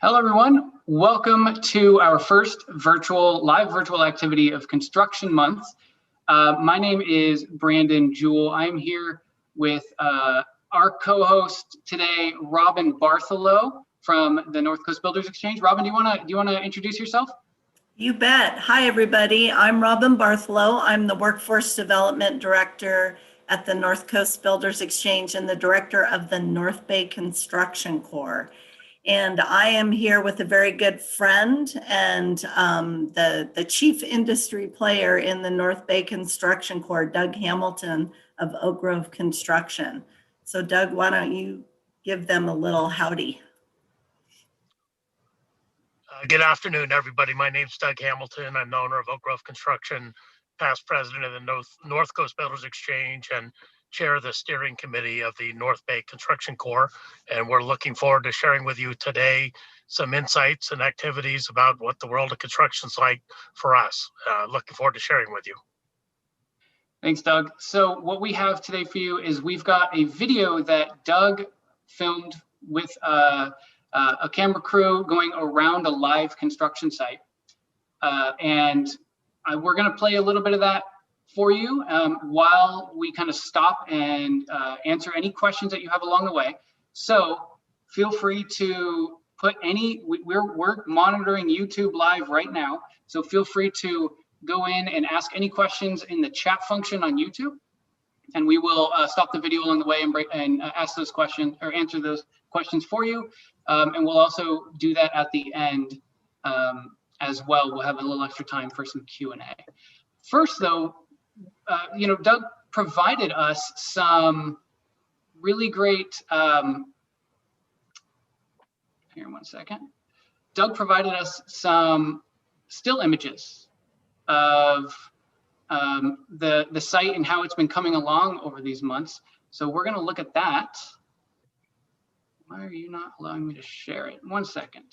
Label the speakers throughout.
Speaker 1: Hello, everyone. Welcome to our first live virtual activity of Construction Month. My name is Brandon Jewell. I'm here with our co-host today, Robin Bartholow from the North Coast Builders Exchange. Robin, do you want to introduce yourself?
Speaker 2: You bet. Hi, everybody. I'm Robin Bartholow. I'm the Workforce Development Director at the North Coast Builders Exchange and the Director of the North Bay Construction Corps. And I am here with a very good friend and the chief industry player in the North Bay Construction Corps, Doug Hamilton of Oak Grove Construction. So Doug, why don't you give them a little howdy?
Speaker 3: Good afternoon, everybody. My name's Doug Hamilton. I'm the owner of Oak Grove Construction, past president of the North Coast Builders Exchange, and chair of the steering committee of the North Bay Construction Corps. And we're looking forward to sharing with you today some insights and activities about what the world of construction is like for us. Looking forward to sharing with you.
Speaker 1: Thanks, Doug. So what we have today for you is we've got a video that Doug filmed with a camera crew going around a live construction site. We're going to play a little bit of that for you while we kind of stop and answer any questions that you have along the way. So feel free to put we're monitoring YouTube live right now. So feel free to go in and ask any questions in the chat function on YouTube. And we will stop the video along the way and ask those questions or answer those questions for you. And we'll also do that at the end as well. We'll have a little extra time for some Q&A. First, though, Doug provided us some really great, here, one second. Doug provided us some still images of the site and how it's been coming along over these months. So we're going to look at that. Why are you not allowing me to share it? One second.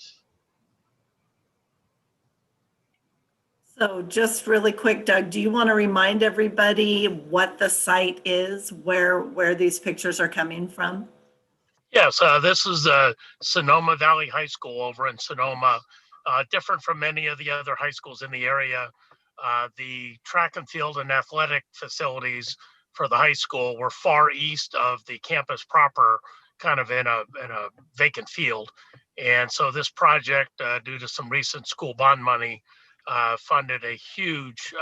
Speaker 2: So just really quick, Doug, do you want to remind everybody what the site is, where these pictures are coming from?
Speaker 3: Yes, this is Sonoma Valley High School over in Sonoma. Different from many of the other high schools in the area. The track and field and athletic facilities for the high school were far east of the campus proper, kind of in a vacant field. And so this project, due to some recent school bond money, funded a huge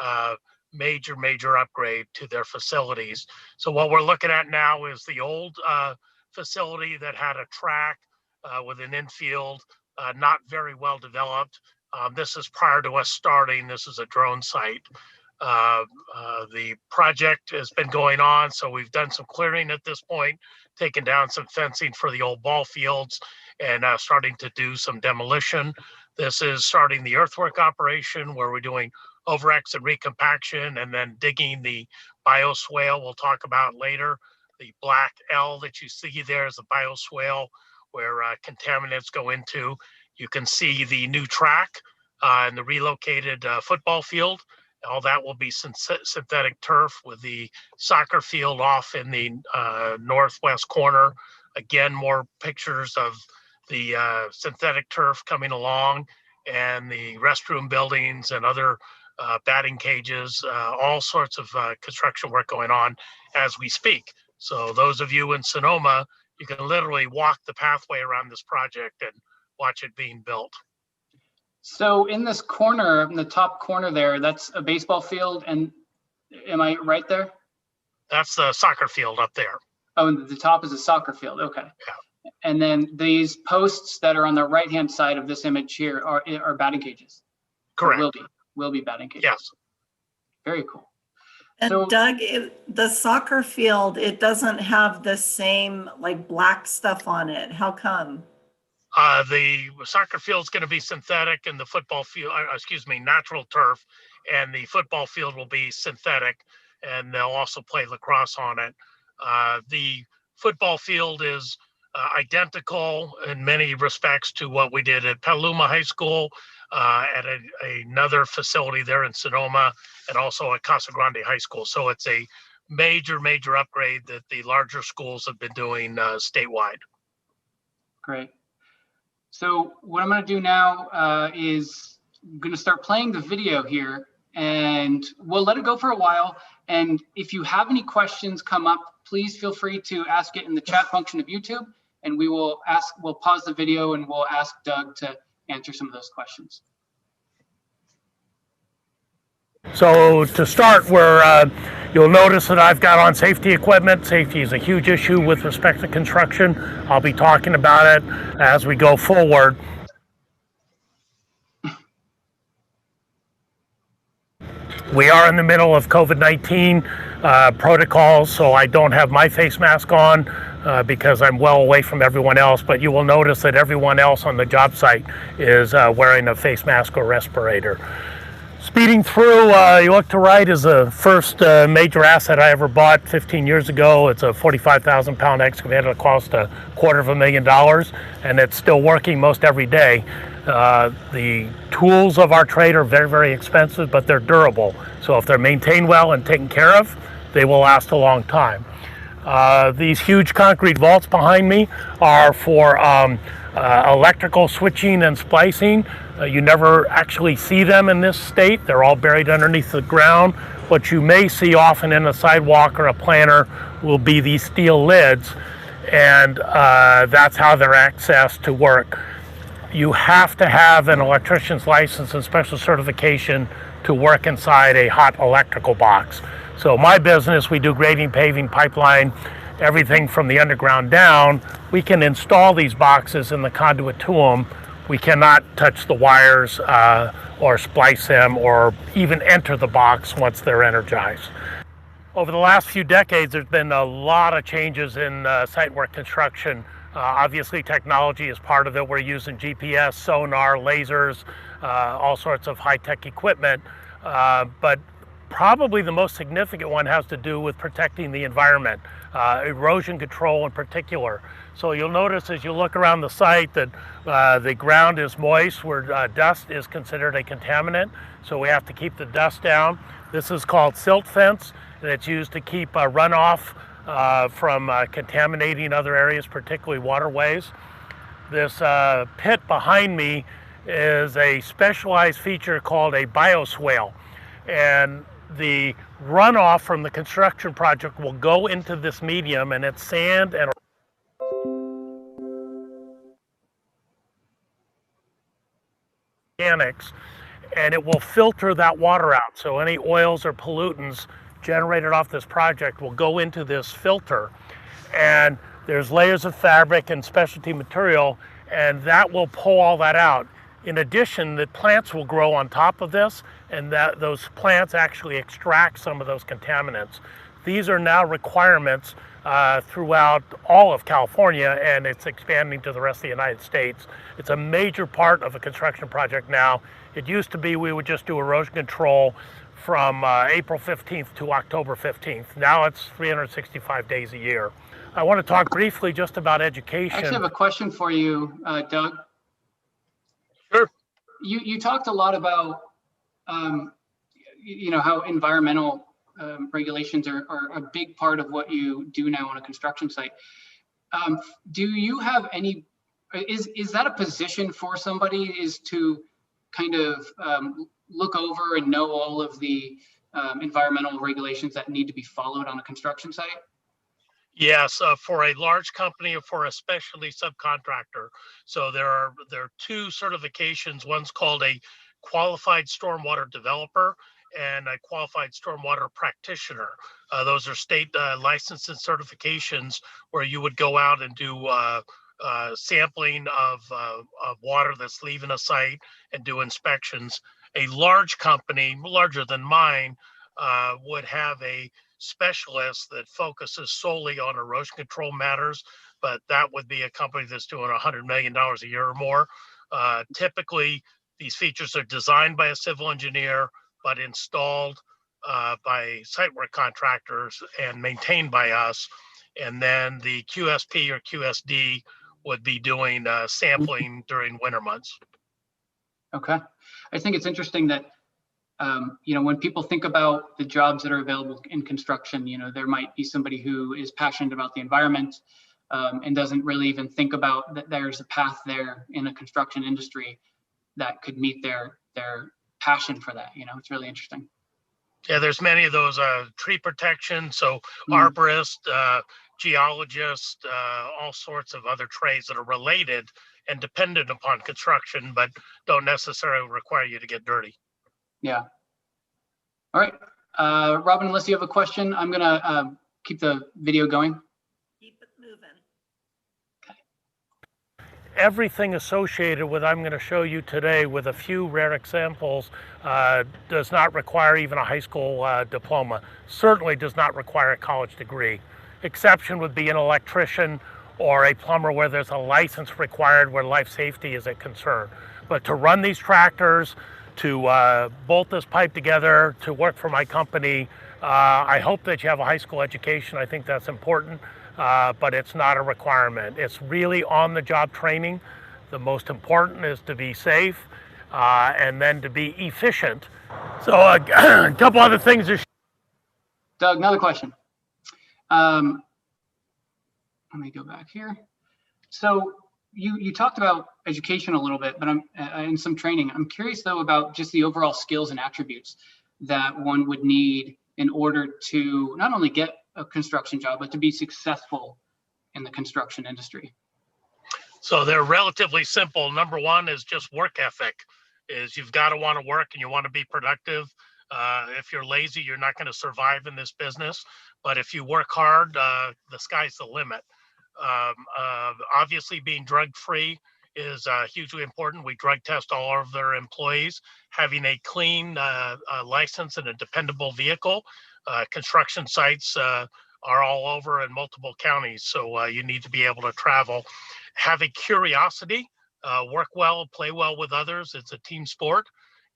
Speaker 3: major upgrade to their facilities. So what we're looking at now is the old facility that had a track with an infield, not very well developed. This is prior to us starting. This is a drone site. The project has been going on, so we've done some clearing at this point, taken down some fencing for the old ball fields, and starting to do some demolition. This is starting the earthwork operation where we're doing over-X and recompaction and then digging the bioswale we'll talk about later. The black L that you see there is a bioswale where contaminants go into. You can see the new track and the relocated football field. All that will be synthetic turf with the soccer field off in the northwest corner. Again, more pictures of the synthetic turf coming along and the restroom buildings and other batting cages, all sorts of construction work going on as we speak. So those of you in Sonoma, you can literally walk the pathway around this project and watch it being built.
Speaker 1: So in this corner, in the top corner there, that's a baseball field, and am I right there?
Speaker 3: That's the soccer field up there.
Speaker 1: Oh, and the top is a soccer field, okay.
Speaker 3: Yeah.
Speaker 1: And then these posts that are on the right-hand side of this image here are batting cages.
Speaker 3: Correct.
Speaker 1: Will be batting cages.
Speaker 3: Yes.
Speaker 1: Very cool.
Speaker 2: And
Speaker 1: so,
Speaker 2: Doug, the soccer field, it doesn't have the same like black stuff on it. How come?
Speaker 3: The soccer field is going to be synthetic, and the football field, natural turf, and the football field will be synthetic, and they'll also play lacrosse on it. The football field is identical in many respects to what we did at Petaluma High School, at another facility there in Sonoma, and also at Casa Grande High School. So it's a major upgrade that the larger schools have been doing statewide.
Speaker 1: Great. So what I'm going to do now is I'm going to start playing the video here, and we'll let it go for a while. And if you have any questions come up, please feel free to ask it in the chat function of YouTube, and we'll pause the video and we'll ask Doug to answer some of those questions.
Speaker 3: So to start, you'll notice that I've got on safety equipment. Safety is a huge issue with respect to construction. I'll be talking about it as we go forward. We are in the middle of COVID-19 protocols, so I don't have my face mask on because I'm well away from everyone else, but you will notice that everyone else on the job site is wearing a face mask or respirator. Speeding through, you look to right, is the first major asset I ever bought 15 years ago. It's a 45,000 pound excavator that cost $250,000, and it's still working most every day. The tools of our trade are very, very expensive, but they're durable. So if they're maintained well and taken care of, they will last a long time. These huge concrete vaults behind me are for electrical switching and splicing. You never actually see them in this state. They're all buried underneath the ground. What you may see often in a sidewalk or a planter will be these steel lids, and that's how they're accessed to work. You have to have an electrician's license and special certification to work inside a hot electrical box. So my business, we do grading, paving, pipeline, everything from the underground down. We can install these boxes in the conduit to them. We cannot touch the wires or splice them or even enter the box once they're energized. Over the last few decades, there's been a lot of changes in site work construction. Obviously, technology is part of it. We're using GPS, sonar, lasers, all sorts of high-tech equipment. But probably the most significant one has to do with protecting the environment, erosion control in particular. So you'll notice as you look around the site that the ground is moist, where dust is considered a contaminant. So we have to keep the dust down. This is called silt fence, and it's used to keep runoff from contaminating other areas, particularly waterways. This pit behind me is a specialized feature called a bioswale. And the runoff from the construction project will go into this medium, and it's sand and organics, and it will filter that water out. So any oils or pollutants generated off this project will go into this filter, and there's layers of fabric and specialty material, and that will pull all that out. In addition, the plants will grow on top of this, and those plants actually extract some of those contaminants. These are now requirements throughout all of California, and it's expanding to the rest of the United States. It's a major part of a construction project now. It used to be we would just do erosion control from April 15th to October 15th. Now it's 365 days a year. I want to talk briefly just about education.
Speaker 1: I actually have a question for you, Doug.
Speaker 3: Sure.
Speaker 1: You talked a lot about how environmental regulations are a big part of what you do now on a construction site. Do you have any, is that a position for somebody, is to kind of look over and know all of the environmental regulations that need to be followed on a construction site?
Speaker 3: Yes, for a large company or for a specialty subcontractor. So there are two certifications. One's called a qualified stormwater developer and a qualified stormwater practitioner. Those are state license and certifications where you would go out and do sampling of water that's leaving a site and do inspections. A large company, larger than mine, would have a specialist that focuses solely on erosion control matters, but that would be a company that's doing $100 million a year or more. Typically, these features are designed by a civil engineer, but installed by site work contractors and maintained by us. And then the QSP or QSD would be doing sampling during winter months.
Speaker 1: Okay. I think it's interesting that when people think about the jobs that are available in construction, there might be somebody who is passionate about the environment, and doesn't really even think about that there's a path there in a construction industry that could meet their passion for that. It's really interesting.
Speaker 3: Yeah, there's many of those tree protection, so arborists, geologists, all sorts of other trades that are related and dependent upon construction, but don't necessarily require you to get dirty.
Speaker 1: Yeah. All right, Robin, unless you have a question, I'm gonna keep the video going.
Speaker 2: Keep it moving.
Speaker 3: Everything associated with I'm going to show you today, with a few rare examples, does not require even a high school diploma. Certainly does not require a college degree. Exception would be an electrician or a plumber where there's a license required, where life safety is a concern. But to run these tractors, to bolt this pipe together, to work for my company, I hope that you have a high school education. I think that's important. But it's not a requirement. It's really on-the-job training. The most important is to be safe and then to be efficient. So a couple other things.
Speaker 1: Doug, another question. Let me go back here. So you talked about education a little bit, but I'm in some training. I'm curious though about just the overall skills and attributes that one would need in order to not only get a construction job, but to be successful in the construction industry.
Speaker 3: So they're relatively simple. Number one is just work ethic. Is you've got to want to work and you want to be productive. If you're lazy, you're not going to survive in this business. But if you work hard, the sky's the limit. Obviously, being drug-free is hugely important. We drug test all of their employees. Having a clean license and a dependable vehicle. Construction sites are all over in multiple counties, so you need to be able to travel. Have a curiosity, work well, play well with others. It's a team sport.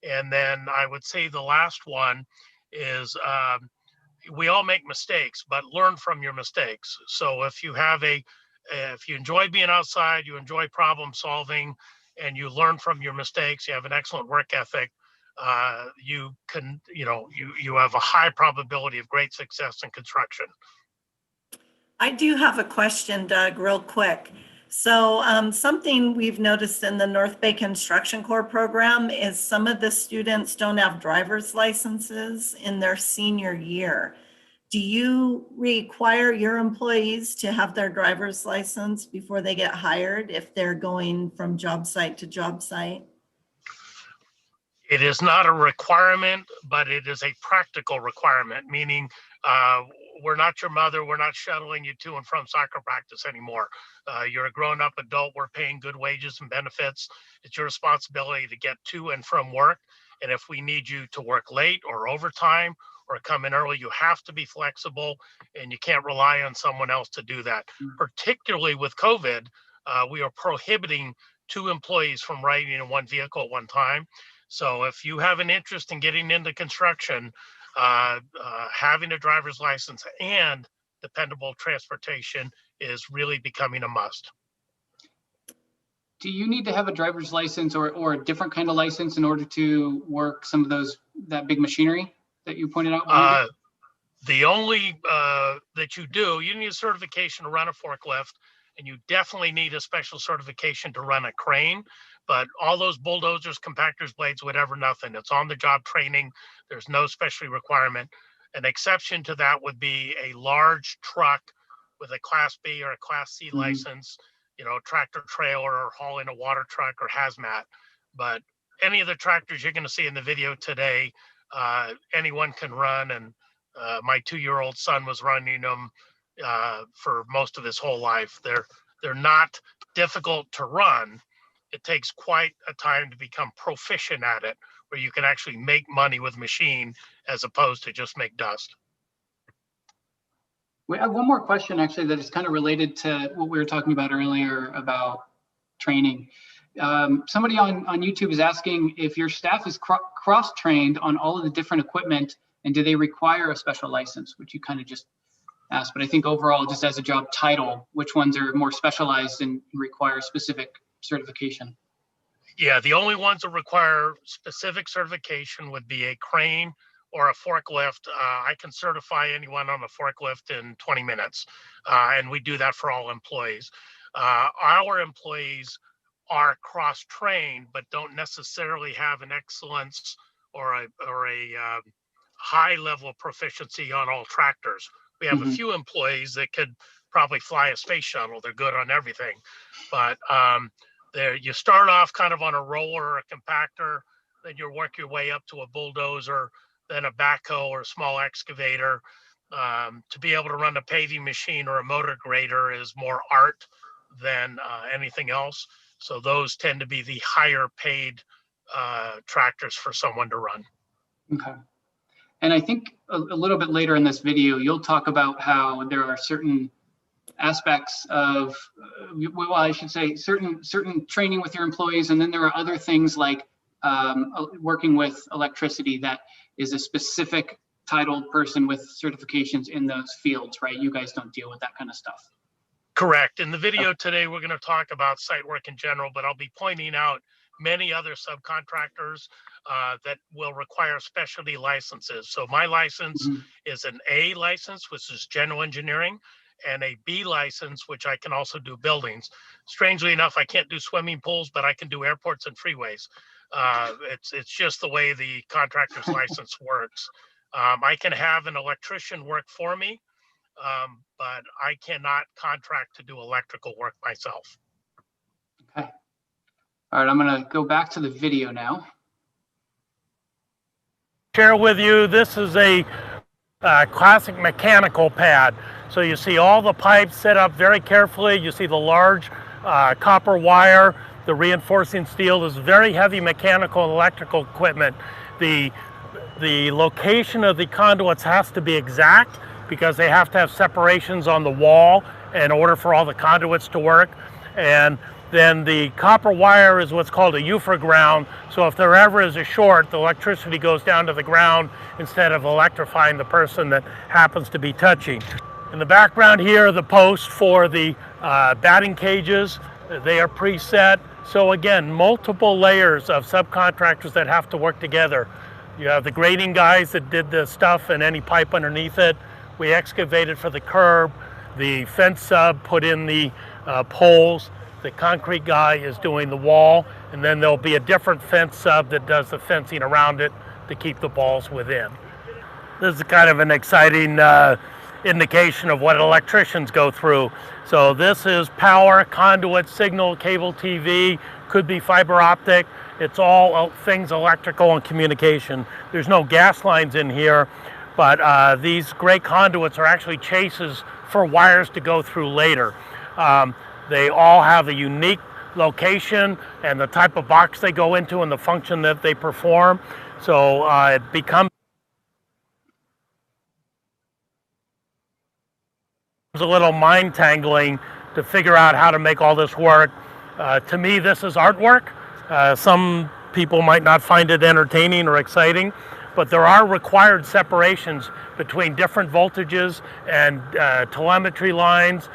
Speaker 3: And then I would say the last one is we all make mistakes, but learn from your mistakes. So if you enjoy being outside, you enjoy problem solving, and you learn from your mistakes, you have an excellent work ethic, you can, you have a high probability of great success in construction.
Speaker 2: I do have a question, Doug, real quick. So something we've noticed in the North Bay Construction Corps program is some of the students don't have driver's licenses in their senior year. Do you require your employees to have their driver's license before they get hired if they're going from job site to job site?
Speaker 3: It is not a requirement, but it is a practical requirement, meaning we're not your mother. We're not shuttling you to and from soccer practice anymore. You're a grown-up adult. We're paying good wages and benefits. It's your responsibility to get to and from work. And if we need you to work late or overtime or come in early, you have to be flexible, and you can't rely on someone else to do that. Particularly with COVID, we are prohibiting 2 employees from riding in one vehicle at one time. So if you have an interest in getting into construction, having a driver's license and dependable transportation is really becoming a must.
Speaker 1: Do you need to have a driver's license or a different kind of license in order to work some of that big machinery that you pointed out?
Speaker 3: The only that you need a certification to run a forklift, and you definitely need a special certification to run a crane. But all those bulldozers, compactors, blades, whatever, nothing. It's on the job training. There's no special requirement. An exception to that would be a large truck with a Class B or a Class C license, tractor trailer or hauling a water truck or hazmat. But any of the tractors you're going to see in the video today, anyone can run. And my 2-year-old son was running them for most of his whole life. They're not difficult to run. It takes quite a time to become proficient at it, where you can actually make money with machine as opposed to just make dust.
Speaker 1: We have one more question actually that is kind of related to what we were talking about earlier about training. Somebody on YouTube is asking if your staff is cross-trained on all of the different equipment, and do they require a special license, which you kind of just asked. But I think overall, just as a job title, which ones are more specialized and require specific certification?
Speaker 3: Yeah, the only ones that require specific certification would be a crane or a forklift, I can certify anyone on a forklift in 20 minutes. And we do that for all employees. Our employees are cross-trained, but don't necessarily have an excellence or a high level of proficiency on all tractors. We have a few employees that could probably fly a space shuttle. They're good on everything. But there, you start off kind of on a roller or a compactor, then you work your way up to a bulldozer, then a backhoe or a small excavator. To be able to run a paving machine or a motor grader is more art than anything else. So those tend to be the higher paid tractors for someone to run.
Speaker 1: Okay. And I think a little bit later in this video, you'll talk about how there are certain aspects of, well, I should say certain training with your employees. And then there are other things like working with electricity that is a specific titled person with certifications in those fields, right? You guys don't deal with that kind of stuff.
Speaker 3: Correct. In the video today, we're going to talk about site work in general, but I'll be pointing out many other subcontractors that will require specialty licenses. So my license is an A license, which is general engineering, and a B license, which I can also do buildings. Strangely enough, I can't do swimming pools, but I can do airports and freeways. It's just the way the contractor's license works. I can have an electrician work for me, but I cannot contract to do electrical work myself.
Speaker 1: Okay. All right, I'm going to go back to the video now.
Speaker 3: Share with you, this is a classic mechanical pad. So you see all the pipes set up very carefully. You see the large copper wire, the reinforcing steel. This is very heavy mechanical and electrical equipment. The location of the conduits has to be exact because they have to have separations on the wall in order for all the conduits to work. And then the copper wire is what's called a UFR ground. So if there ever is a short, the electricity goes down to the ground instead of electrifying the person that happens to be touching. In the background here are the posts for the batting cages. They are preset. So again, multiple layers of subcontractors that have to work together. You have the grading guys that did the stuff and any pipe underneath it. We excavated for the curb. The fence sub put in the poles. The concrete guy is doing the wall, and then there'll be a different fence sub that does the fencing around it to keep the balls within. This is kind of an exciting indication of what electricians go through. So this is power, conduit, signal, cable TV, could be fiber optic. It's all things electrical and communication. There's no gas lines in here, but these gray conduits are actually chases for wires to go through later. They all have a unique location and the type of box they go into and the function that they perform. So it becomes a little mind tangling to figure out how to make all this work. To me, this is artwork. Some people might not find it entertaining or exciting, but there are required separations between different voltages and telemetry lines,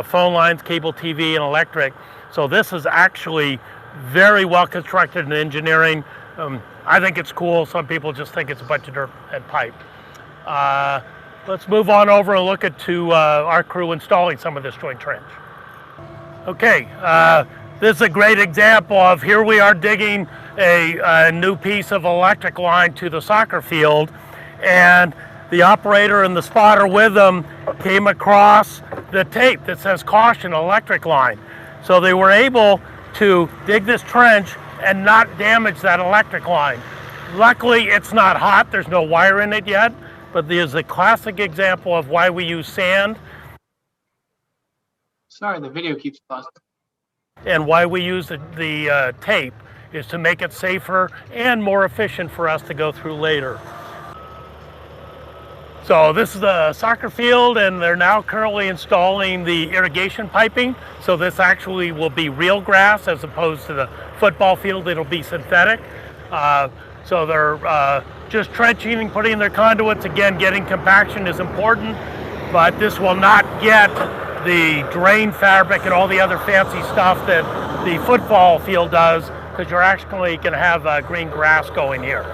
Speaker 3: phone lines, cable TV, and electric. So this is actually very well constructed in engineering. I think it's cool. Some people just think it's a bunch of dirt and pipe. Let's move on over and look at our crew installing some of this joint trench. Okay, this is a great example of here we are digging a new piece of electric line to the soccer field, and the operator and the spotter with them came across the tape that says caution electric line. So they were able to dig this trench and not damage that electric line. Luckily, it's not hot. There's no wire in it yet, but there's a classic example of why we use sand.
Speaker 1: Sorry, the video keeps pausing.
Speaker 3: And why we use the tape is to make it safer and more efficient for us to go through later. So this is the soccer field, and they're now currently installing the irrigation piping. So this actually will be real grass as opposed to the football field. It'll be synthetic. So they're just trenching and putting in their conduits. Again, getting compaction is important, but this will not get the drain fabric and all the other fancy stuff that the football field does, because you're actually going to have green grass going here.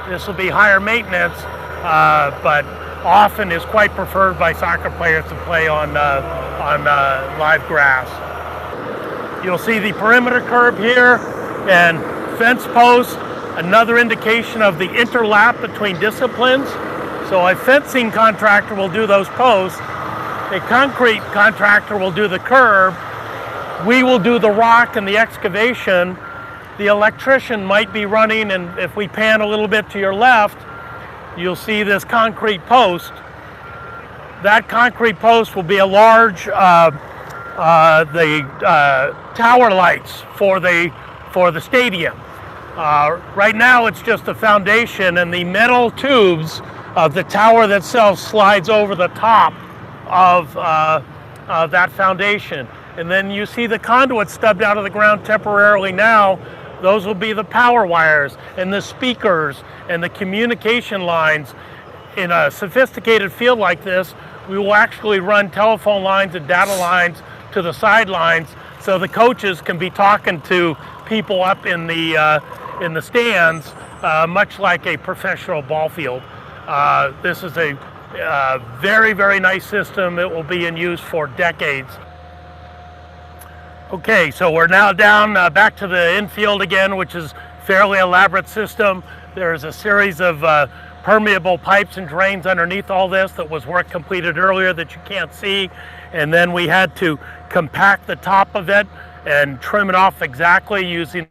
Speaker 3: This will be higher maintenance, but often is quite preferred by soccer players to play on live grass. You'll see the perimeter curb here and fence posts, another indication of the interlap between disciplines. So a fencing contractor will do those posts, a concrete contractor will do the curb, we will do the rock and the excavation. The electrician might be running, and if we pan a little bit to your left, you'll see this concrete post. That concrete post will be a large tower lights for the stadium. Right now it's just a foundation, and the metal tubes of the tower itself slides over the top of that foundation. And then you see the conduits stubbed out of the ground temporarily now. Those will be the power wires and the speakers and the communication lines. In a sophisticated field like this, we will actually run telephone lines and data lines to the sidelines so the coaches can be talking to people up in the stands, much like a professional ball field. This is a very, very nice system. It will be in use for decades. Okay, so we're now down back to the infield again, which is a fairly elaborate system. There's a series of permeable pipes and drains underneath all this that was work completed earlier that you can't see. And then we had to compact the top of it and trim it off exactly using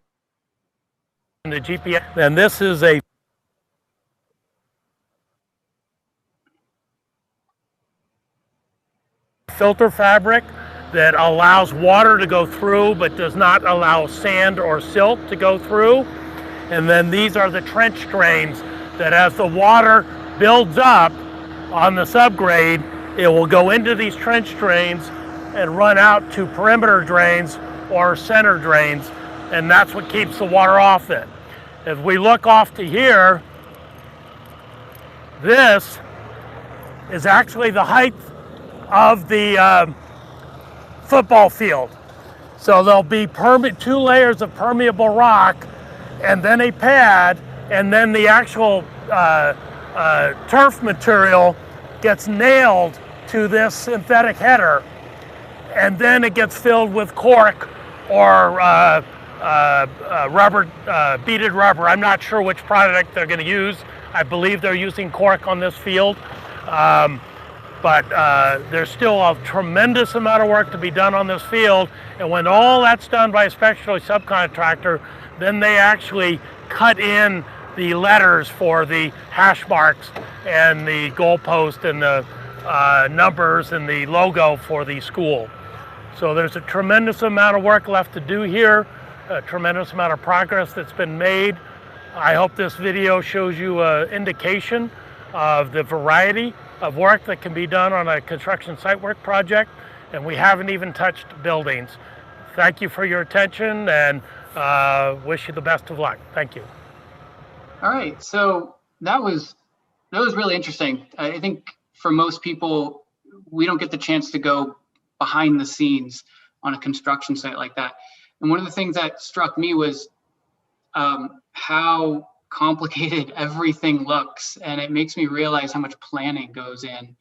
Speaker 3: the GPS. And this is a filter fabric that allows water to go through but does not allow sand or silt to go through. And then these are the trench drains that as the water builds up on the subgrade, it will go into these trench drains and run out to perimeter drains or center drains, and that's what keeps the water off it. As we look off to here, this is actually the height of the football field. So there'll be 2 layers of permeable rock, and then a pad, and then the actual turf material gets nailed to this synthetic header, and then it gets filled with cork or rubber, beaded rubber. I'm not sure which product they're going to use. I believe they're using cork on this field. But there's still a tremendous amount of work to be done on this field. And when all that's done by a specialty subcontractor, then they actually cut in the letters for the hash marks and the goalpost and the numbers and the logo for the school. So there's a tremendous amount of work left to do here, a tremendous amount of progress that's been made. I hope this video shows you an indication of the variety of work that can be done on a construction site work project, and we haven't even touched buildings. Thank you for your attention, and wish you the best of luck. Thank you.
Speaker 1: All right, so that was really interesting. I think for most people, we don't get the chance to go behind the scenes on a construction site like that. And one of the things that struck me was how complicated everything looks, and it makes me realize how much planning goes in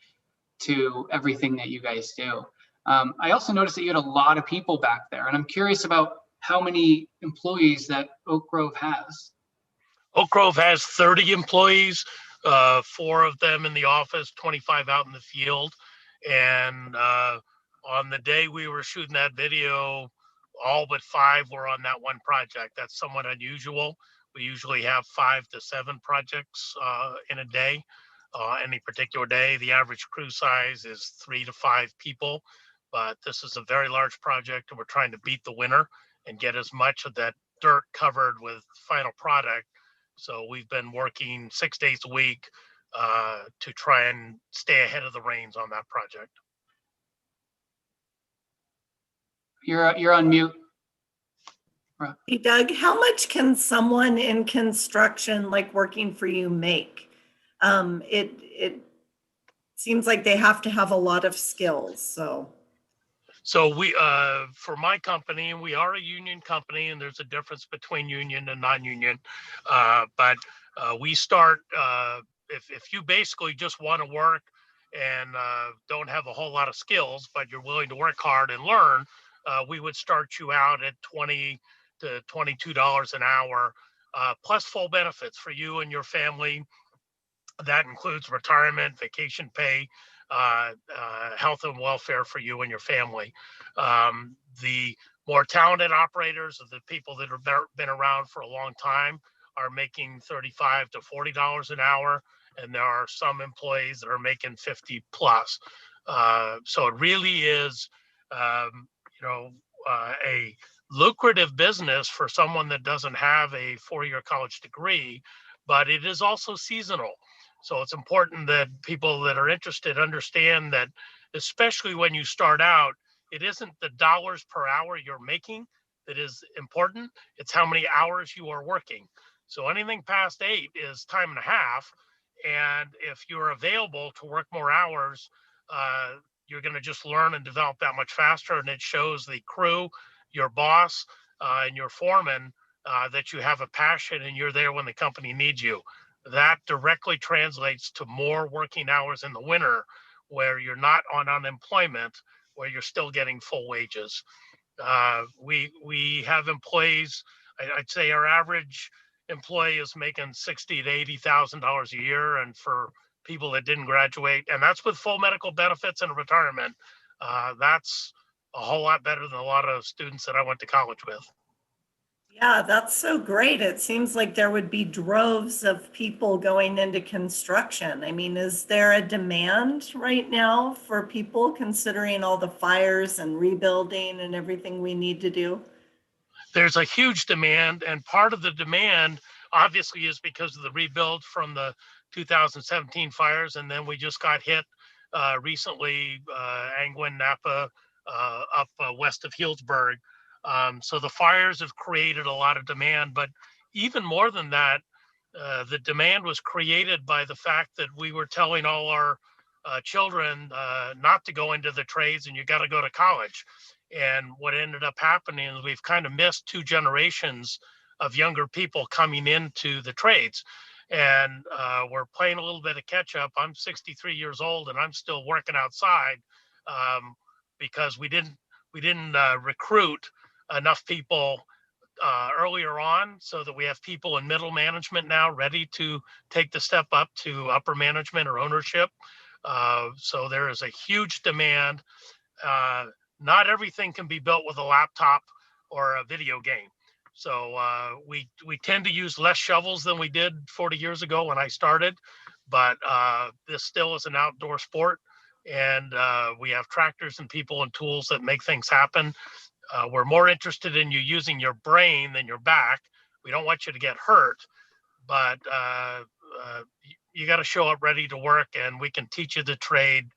Speaker 1: to everything that you guys do. I also noticed that you had a lot of people back there, and I'm curious about how many employees that Oak Grove has.
Speaker 3: Oak Grove has 30 employees, 4 of them in the office, 25 out in the field. And on the day we were shooting that video, all but 5 were on that one project. That's somewhat unusual. We usually have 5 to 7 projects in a day. Any particular day, the average crew size is 3 to 5 people, but this is a very large project, and we're trying to beat the winter and get as much of that dirt covered with final product. So we've been working 6 days a week to try and stay ahead of the rains on that project.
Speaker 1: You're on mute.
Speaker 2: Hey, Doug, how much can someone in construction, like working for you, make? It seems like they have to have a lot of skills.
Speaker 3: So we, for my company, we are a union company, and there's a difference between union and non-union. But we start if you basically just want to work and don't have a whole lot of skills, but you're willing to work hard and learn, we would start you out at $20 to $22 an hour, plus full benefits for you and your family. That includes retirement, vacation pay, health and welfare for you and your family. The more talented operators, or the people that have been around for a long time, are making $35 to $40 an hour, and there are some employees that are making 50 plus. So it really is, a lucrative business for someone that doesn't have a four-year college degree, but it is also seasonal. So it's important that people that are interested understand that, especially when you start out, it isn't the dollars per hour you're making that is important. It's how many hours you are working. So anything past 8 is time and a half. And if you're available to work more hours, you're going to just learn and develop that much faster. And it shows the crew, your boss, and your foreman that you have a passion and you're there when the company needs you. That directly translates to more working hours in the winter, where you're not on unemployment, where you're still getting full wages. We have employees. I'd say our average employee is making $60,000 to $80,000 a year, and for people that didn't graduate, and that's with full medical benefits and retirement, that's a whole lot better than a lot of students that I went to college with.
Speaker 2: Yeah, that's so great. It seems like there would be droves of people going into construction. I mean, is there a demand right now for people, considering all the fires and rebuilding and everything we need to do?
Speaker 3: There's a huge demand, and part of the demand obviously is because of the rebuild from the 2017 fires, and then we just got hit recently, Angwin, Napa, up west of Healdsburg. So the fires have created a lot of demand, but even more than that, the demand was created by the fact that we were telling all our children not to go into the trades and you got to go to college. And what ended up happening is we've kind of missed 2 generations of younger people coming into the trades. And we're playing a little bit of catch up. I'm 63 years old and I'm still working outside because we didn't recruit enough people earlier on, so that we have people in middle management now ready to take the step up to upper management or ownership. So there is a huge demand. Not everything can be built with a laptop or a video game. So we tend to use less shovels than we did 40 years ago when I started, but this still is an outdoor sport. And we have tractors and people and tools that make things happen. We're more interested in you using your brain than your back. We don't want you to get hurt, but you got to show up ready to work, and we can teach you the trade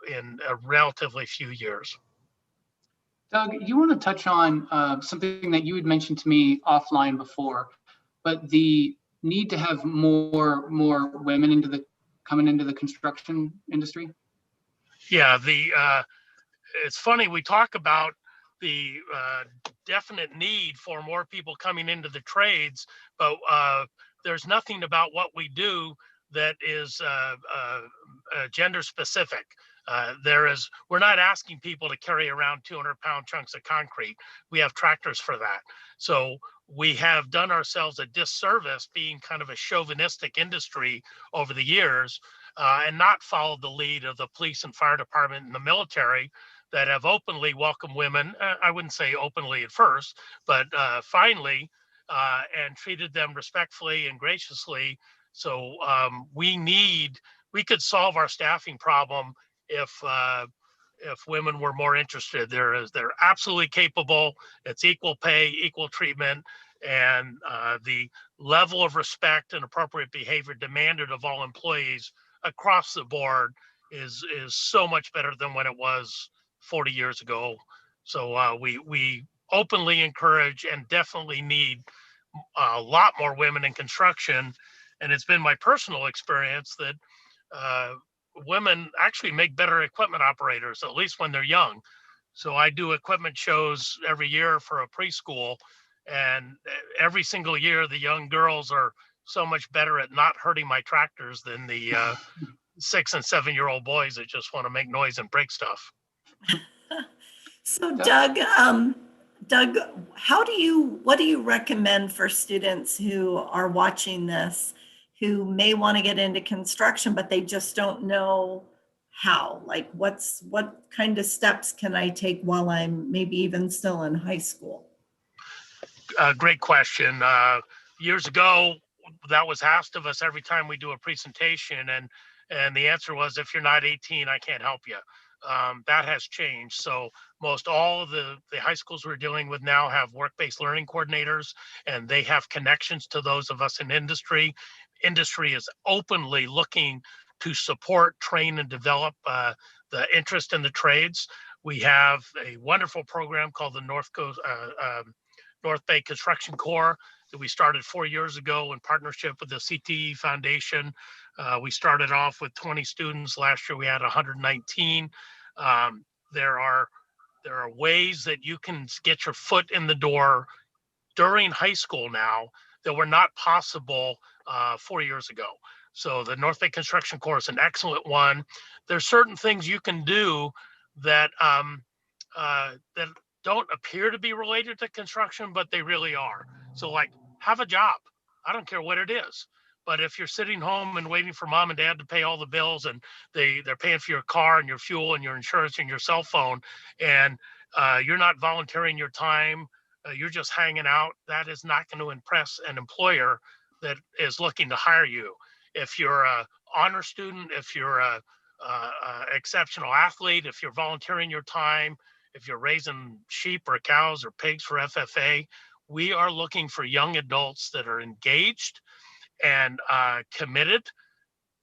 Speaker 3: in a relatively few years.
Speaker 1: Doug, you want to touch on something that you had mentioned to me offline before, but the need to have more women coming into the construction industry?
Speaker 3: Yeah, it's funny, we talk about the definite need for more people coming into the trades, but there's nothing about what we do that is gender specific. We're not asking people to carry around 200-pound chunks of concrete. We have tractors for that. So we have done ourselves a disservice being kind of a chauvinistic industry over the years, and not followed the lead of the police and fire department and the military, that have openly welcomed women. I wouldn't say openly at first, but finally, and treated them respectfully and graciously. So we could solve our staffing problem if women were more interested. They're absolutely capable. It's equal pay, equal treatment, and the level of respect and appropriate behavior demanded of all employees across the board is so much better than when it was 40 years ago. So we openly encourage and definitely need a lot more women in construction. And it's been my personal experience that women actually make better equipment operators, at least when they're young. So I do equipment shows every year for a preschool, and every single year the young girls are so much better at not hurting my tractors than the 6 and 7-year-old boys that just want to make noise and break stuff.
Speaker 2: So Doug, what do you recommend for students who are watching this, who may want to get into construction, but they just don't know how? Like, what kind of steps can I take while I'm maybe even still in high school?
Speaker 3: Great question. Years ago, that was asked of us every time we do a presentation, and the answer was, if you're not 18, I can't help you. That has changed. So most all of the high schools we're dealing with now have work-based learning coordinators, and they have connections to those of us in industry. Industry is openly looking to support, train, and develop the interest in the trades. We have a wonderful program called the North Bay Construction Corps that we started 4 years ago in partnership with the CTE Foundation. We started off with 20 students. Last year we had 119. There are ways that you can get your foot in the door during high school now that were not possible 4 years ago. So the North Bay Construction Corps is an excellent one. There's certain things you can do that that don't appear to be related to construction, but they really are. So like, have a job. I don't care what it is. But if you're sitting home and waiting for mom and dad to pay all the bills, and they're paying for your car and your fuel and your insurance and your cell phone, and you're not volunteering your time, you're just hanging out, that is not going to impress an employer that is looking to hire you. If you're a honor student, if you're a exceptional athlete, if you're volunteering your time, if you're raising sheep or cows or pigs for FFA, we are looking for young adults that are engaged and committed.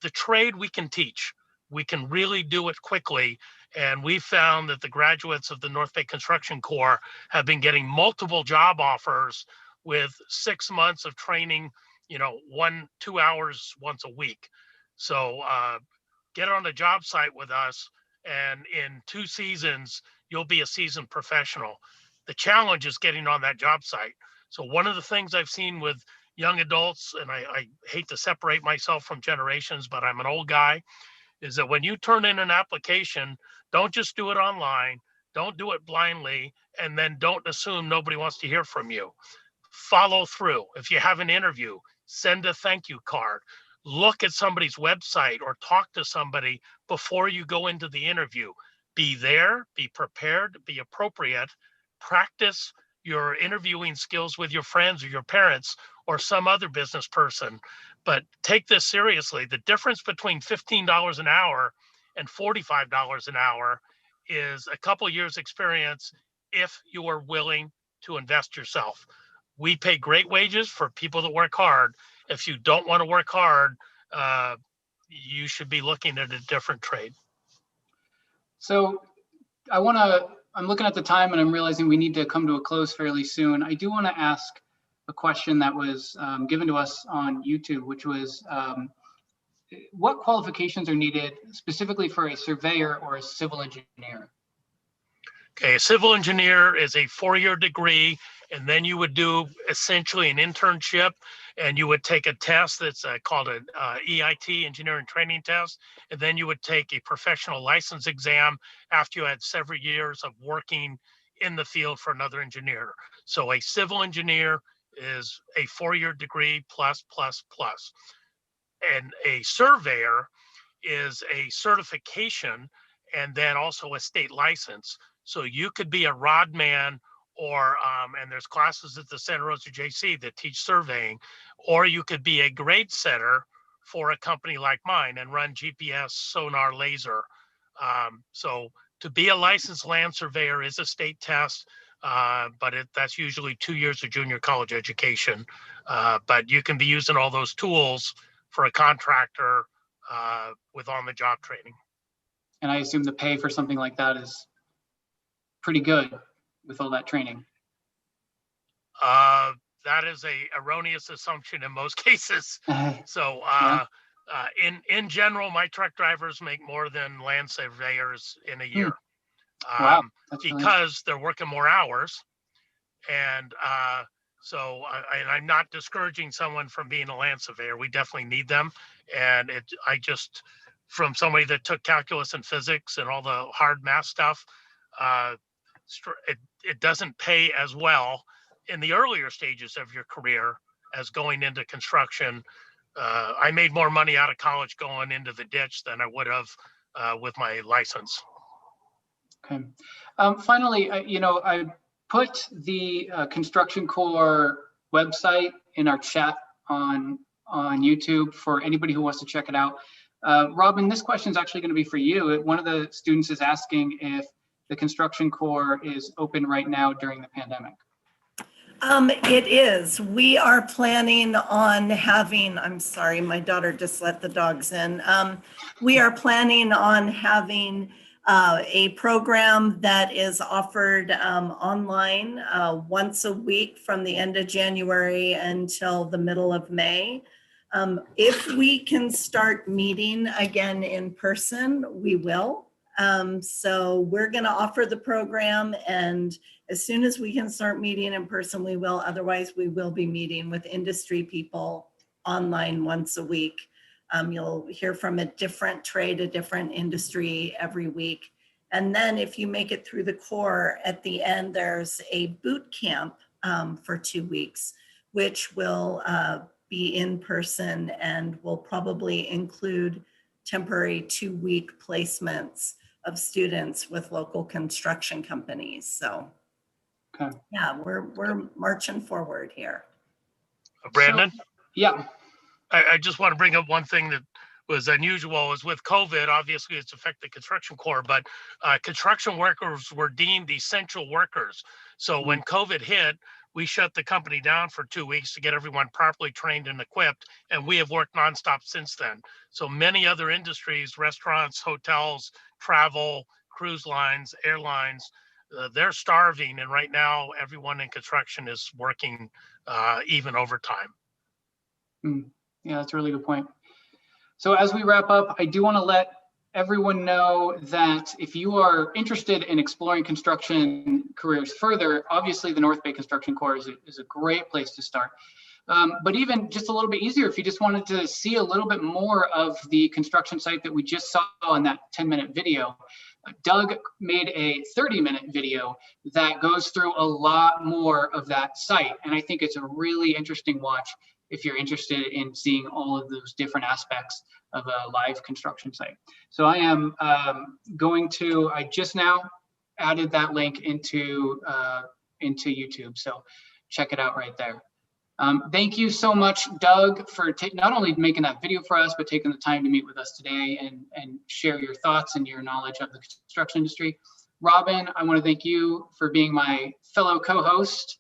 Speaker 3: The trade we can teach. We can really do it quickly. And we found that the graduates of the North Bay Construction Corps have been getting multiple job offers with 6 months of training, 2 hours once a week. So get on a job site with us, and in 2 seasons, you'll be a seasoned professional. The challenge is getting on that job site. So one of the things I've seen with young adults, and I hate to separate myself from generations, but I'm an old guy, is that when you turn in an application, don't just do it online, don't do it blindly, and then don't assume nobody wants to hear from you. Follow through. If you have an interview, send a thank you card. Look at somebody's website or talk to somebody before you go into the interview. Be there, be prepared, be appropriate, practice your interviewing skills with your friends or your parents or some other business person, but take this seriously. The difference between $15 an hour and $45 an hour is a couple years experience if you are willing to invest yourself. We pay great wages for people that work hard. If you don't want to work hard, you should be looking at a different trade.
Speaker 1: So I'm looking at the time and I'm realizing we need to come to a close fairly soon. I do want to ask a question that was given to us on YouTube, which was what qualifications are needed specifically for a surveyor or a civil engineer?
Speaker 3: Okay, a civil engineer is a 4-year degree, and then you would do essentially an internship, and you would take a test that's called an EIT, engineering training test, and then you would take a professional license exam after you had several years of working in the field for another engineer. So a civil engineer is a 4-year degree plus. And a surveyor is a certification and then also a state license. So you could be a rod man, or and there's classes at the Santa Rosa JC that teach surveying, or you could be a grade setter for a company like mine and run GPS, sonar, laser. So to be a licensed land surveyor is a state test, but that's usually 2 years of junior college education. But you can be using all those tools for a contractor with on-the-job training.
Speaker 1: And I assume the pay for something like that is pretty good with all that training.
Speaker 3: That is a erroneous assumption in most cases. So in general, my truck drivers make more than land surveyors in a year.
Speaker 1: Wow,
Speaker 3: because they're working more hours. And So and I'm not discouraging someone from being a land surveyor. We definitely need them. And I just, from somebody that took calculus and physics and all the hard math stuff, uh, it doesn't pay as well in the earlier stages of your career as going into construction. I made more money out of college going into the ditch than I would have with my license.
Speaker 1: Okay. Finally, I put the Construction Corps website in our chat on YouTube for anybody who wants to check it out. Robin, this question is actually going to be for you. One of the students is asking if the Construction Corps is open right now during the pandemic.
Speaker 2: It is. We are planning on having, I'm sorry, my daughter just let the dogs in. We are planning on having a program that is offered online once a week from the end of January until the middle of May. If we can start meeting again in person, we will. So we're going to offer the program, and as soon as we can start meeting in person, we will. Otherwise, we will be meeting with industry people online once a week. You'll hear from a different trade, a different industry every week. And then if you make it through the Corps, at the end, there's a boot camp for 2 weeks, which will be in person and will probably include temporary 2-week placements of students with local construction companies. So
Speaker 1: okay.
Speaker 2: Yeah, we're marching forward here.
Speaker 3: Brandon?
Speaker 1: So, yeah.
Speaker 3: I just want to bring up one thing that was unusual is with COVID, obviously it's affected construction corps, but construction workers were deemed essential workers. So when COVID hit, we shut the company down for 2 weeks to get everyone properly trained and equipped. And we have worked nonstop since then. So many other industries, restaurants, hotels, travel, cruise lines, airlines, they're starving. And right now, everyone in construction is working even overtime.
Speaker 1: Yeah, that's a really good point. So as we wrap up, I do want to let everyone know that if you are interested in exploring construction careers further, obviously the North Bay Construction Corps is a great place to start. But even just a little bit easier, if you just wanted to see a little bit more of the construction site that we just saw in that 10-minute video, Doug made a 30-minute video that goes through a lot more of that site. And I think it's a really interesting watch if you're interested in seeing all of those different aspects of a live construction site. So I am I just now added that link into YouTube. So check it out right there. Thank you so much, Doug, for not only making that video for us, but taking the time to meet with us today and share your thoughts and your knowledge of the construction industry. Robin, I want to thank you for being my fellow co-host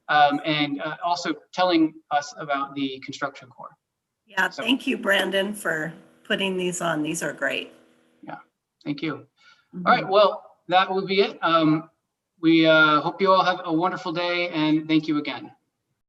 Speaker 1: and also telling us about the Construction Corps.
Speaker 2: Yeah, so, thank you, Brandon, for putting these on. These are great.
Speaker 1: Yeah, thank you. All right, well, that will be it. We hope you all have a wonderful day, and thank you again.